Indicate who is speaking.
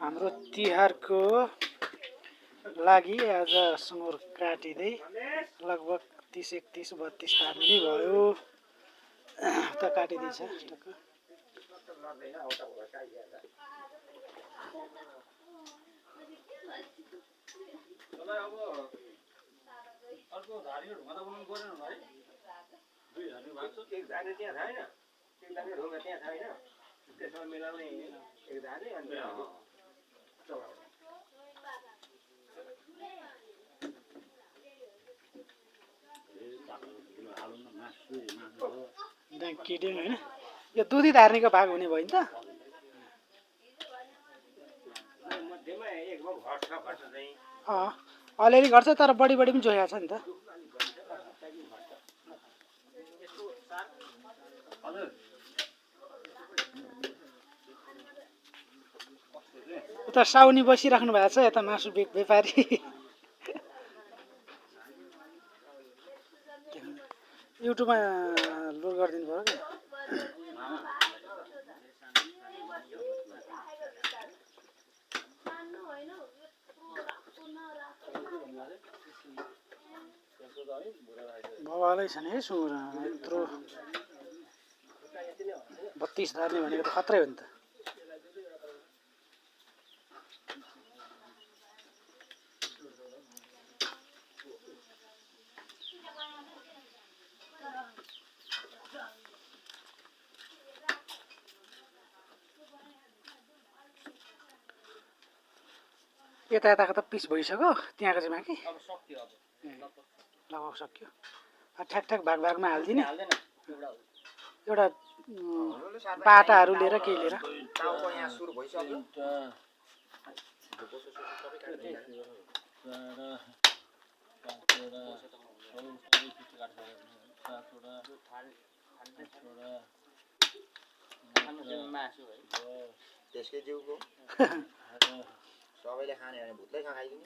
Speaker 1: हाम्रो तिहारको लागि आज सुँगुर काटिँदै लगभग 30 31 32 थाप्ने भयो। त काटिँदैछ टक्क।
Speaker 2: अर्को धारीको ढुङ्गा त बनाउनु पर्दैन भाइ। दुई धारी भएको छ। एक धारी त्यहाँ छैन। एक धारी ढुङ्गा त्यहाँ छैन। त्यसमा मिलाउने एक धारी अनि
Speaker 1: किट्यौँ हैन। यो दुधी धार्नेको भाग हुने भयो नि त।
Speaker 2: मध्येमा एक भाग घट्छ चाहिँ
Speaker 1: अलिअलि घट्छ तर बढी पनि जोया छ नि त। उता साउनी बसिराख्नु भएको छ यता मासु व्यापारी। युट्युबमा लोड गरिदिनु पर्यो कि। बवालै छ नि है सुँगुर यत्रो 32 धार्ने भनेको त खत्रै हो नि त। यताको त पिस भइसक्यो त्यहाँको चाहिँ बाँकी लगभग सक्यो। ठ्याक भाग भागमा हालिदिने एउटा बाटाहरू लिएर केही लिएर
Speaker 3: त्यसकै जिउको सबैले खाने भने भुत्लै खाइदिने।